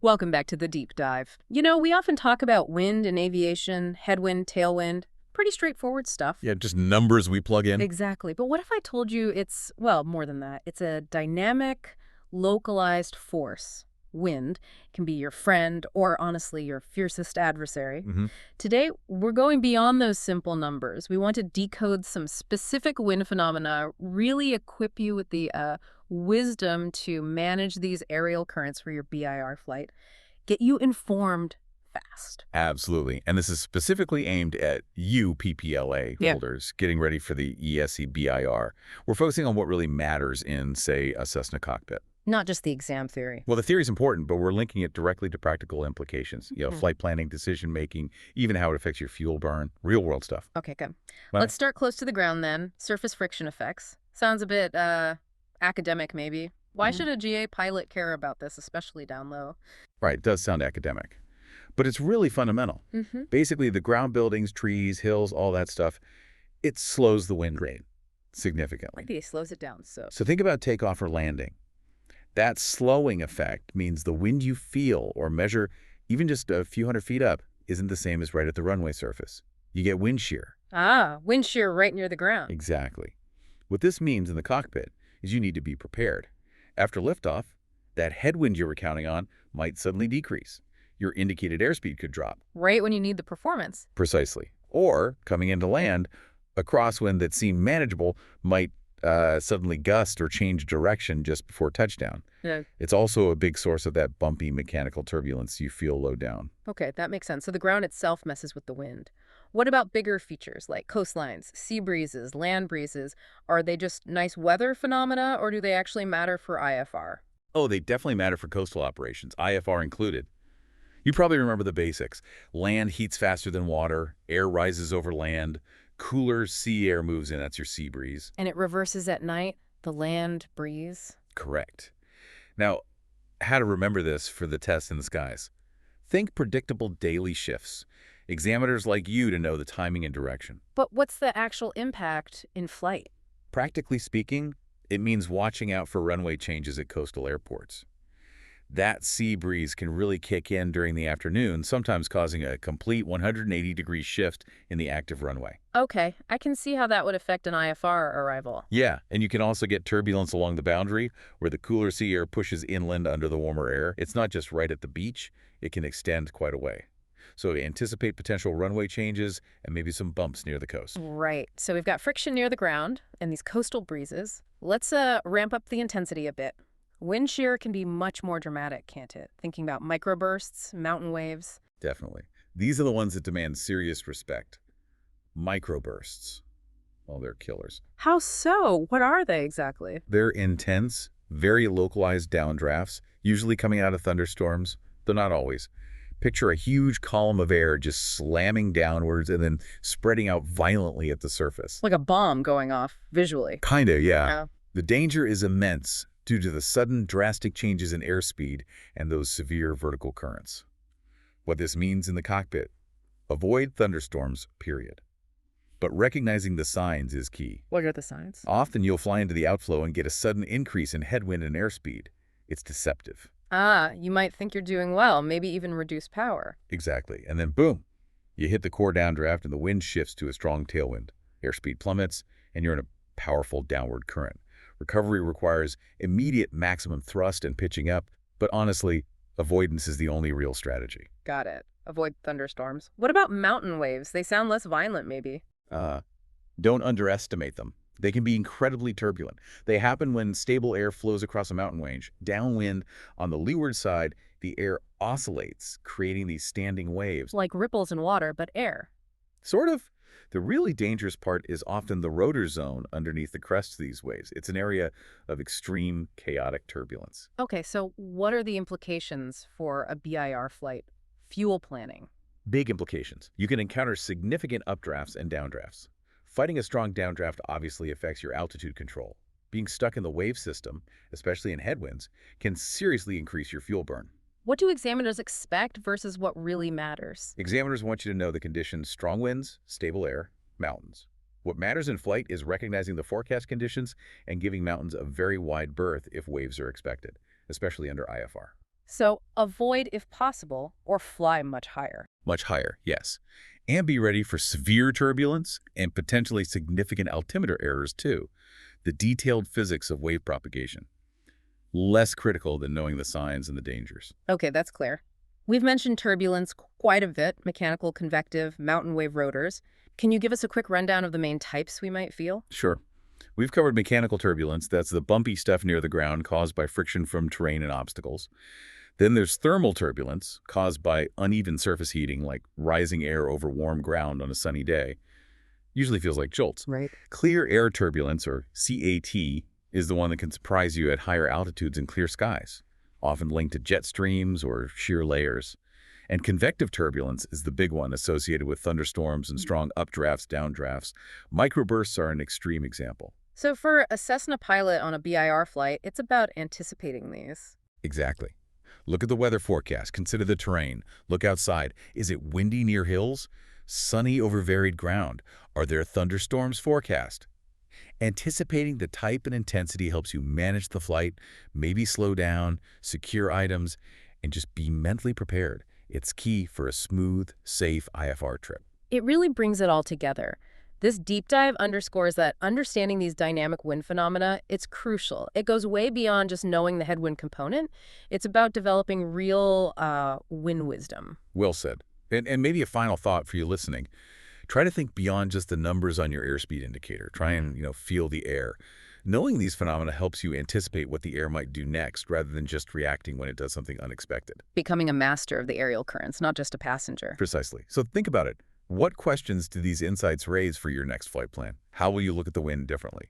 Welcome back to the deep dive. We often talk about wind in aviation, headwind, tailwind. Pretty straightforward stuff. Yeah, just numbers we plug in. Exactly. But what if I told you it's, well, more than that? It's a dynamic, localized force. Wind can be your friend or, honestly, your fiercest adversary. hmm Today, we're going beyond those simple numbers. We want to decode some specific wind phenomena, really equip you with the wisdom to manage these aerial currents for your BIR flight, get you informed fast. Absolutely. And this is specifically aimed at you PPLA Yeah. holders getting ready for the ESE BIR. We're focusing on what really matters in, say, a Cessna cockpit. Not just the exam theory. Well, the theory is important, but we're linking it directly to practical implications. Mhm. Flight planning, decision making, even how it affects your fuel burn, real world stuff. Okay, good. Well, Let's start close to the ground then. Surface friction effects. Sounds a bit academic, maybe. Why Mhm. should a GA pilot care about this, especially down low? right, it does sound academic, but it's really fundamental. Mm-hmm. Basically, the ground buildings, trees, hills, all that stuff, it slows the wind rate significantly. Maybe it slows it down, so. So think about takeoff or landing. That slowing effect means the wind you feel or measure, even just a few hundred feet up, isn't the same as right at the runway surface. You get wind shear. Ah, wind shear right near the ground. Exactly. What this means in the cockpit is you need to be prepared. After liftoff, that headwind you were counting on might suddenly decrease. Your indicated airspeed could drop. Right when you need the performance. Precisely. Or, coming into land, a crosswind that seemed manageable might suddenly gust or change direction just before touchdown. Yeah. It's also a big source of that bumpy mechanical turbulence you feel low down. Okay, that makes sense. So the ground itself messes with the wind. What about bigger features like coastlines, sea breezes, land breezes? Are they just nice weather phenomena, or do they actually matter for IFR? Oh, they definitely matter for coastal operations, IFR included. You probably remember the basics. Land heats faster than water, air rises over land, cooler sea air moves in, that's your sea breeze. And it reverses at night, the land breeze? Correct. Now, how to remember this for the test in the skies. Think predictable daily shifts. Examiners like you to know the timing and direction. But what's the actual impact in flight? Practically speaking, it means watching out for runway changes at coastal airports. That sea breeze can really kick in during the afternoon, sometimes causing a complete 180-degree shift in the active runway. Okay, I can see how that would affect an IFR arrival. Yeah, and you can also get turbulence along the boundary, where the cooler sea air pushes inland under the warmer air. It's not just right at the beach, it can extend quite a way. So anticipate potential runway changes and maybe some bumps near the coast. Right, so we've got friction near the ground and these coastal breezes. Let's ramp up the intensity a bit. Wind shear can be much more dramatic, can't it? Thinking about microbursts, mountain waves. Definitely. These are the ones that demand serious respect. Microbursts. Well, they're killers. How so? What are they exactly? They're intense, very localized downdrafts, usually coming out of thunderstorms, though not always. Picture a huge column of air just slamming downwards and then spreading out violently at the surface. Like a bomb going off, visually. Kinda, yeah. Yeah. The danger is immense due to the sudden drastic changes in airspeed and those severe vertical currents. What this means in the cockpit: avoid thunderstorms, period. But recognizing the signs is key. What are the signs? Often you'll fly into the outflow and get a sudden increase in headwind and airspeed. It's deceptive. Ah, you might think you're doing well, maybe even reduce power. Exactly. And then boom, you hit the core downdraft and the wind shifts to a strong tailwind. Airspeed plummets and you're in a powerful downward current. Recovery requires immediate maximum thrust and pitching up, but honestly, avoidance is the only real strategy. Got it. Avoid thunderstorms. What about mountain waves? They sound less violent, maybe. Don't underestimate them. They can be incredibly turbulent. They happen when stable air flows across a mountain range. Downwind, on the leeward side, the air oscillates, creating these standing waves. Like ripples in water, but air. Sort of. The really dangerous part is often the rotor zone underneath the crest of these waves. It's an area of extreme chaotic turbulence. Okay, so what are the implications for a BIR flight? Fuel planning. Big implications. You can encounter significant updrafts and downdrafts. Fighting a strong downdraft obviously affects your altitude control. Being stuck in the wave system, especially in headwinds, can seriously increase your fuel burn. What do examiners expect versus what really matters? Examiners want you to know the conditions: strong winds, stable air, mountains. What matters in flight is recognizing the forecast conditions and giving mountains a very wide berth if waves are expected, especially under IFR. So avoid if possible or fly much higher. Much higher, yes. And be ready for severe turbulence and potentially significant altimeter errors, too. The detailed physics of wave propagation. Less critical than knowing the signs and the dangers. Okay, that's clear. We've mentioned turbulence quite a bit, mechanical, convective, mountain wave rotors. Can you give us a quick rundown of the main types we might feel? Sure. We've covered mechanical turbulence. That's the bumpy stuff near the ground caused by friction from terrain and obstacles. Then there's thermal turbulence, caused by uneven surface heating, like rising air over warm ground on a sunny day. Usually feels like jolts. Right. Clear air turbulence, or CAT, is the one that can surprise you at higher altitudes and clear skies, often linked to jet streams or shear layers. And convective turbulence is the big one associated with thunderstorms and strong updrafts, downdrafts. Microbursts are an extreme example. So for a Cessna pilot on a BIR flight, it's about anticipating these. Exactly. Look at the weather forecast. Consider the terrain. Look outside. Is it windy near hills? Sunny over varied ground? Are there thunderstorms forecast? Anticipating the type and intensity helps you manage the flight, maybe slow down, secure items, and just be mentally prepared. It's key for a smooth, safe IFR trip. It really brings it all together. This deep dive underscores that understanding these dynamic wind phenomena, it's crucial. It goes way beyond just knowing the headwind component. It's about developing real wind wisdom. Well said. And maybe a final thought for you listening. Try to think beyond just the numbers on your airspeed indicator. Try and, feel the air. Knowing these phenomena helps you anticipate what the air might do next rather than just reacting when it does something unexpected. Becoming a master of the aerial currents, not just a passenger. Precisely. So think about it. What questions do these insights raise for your next flight plan? How will you look at the wind differently?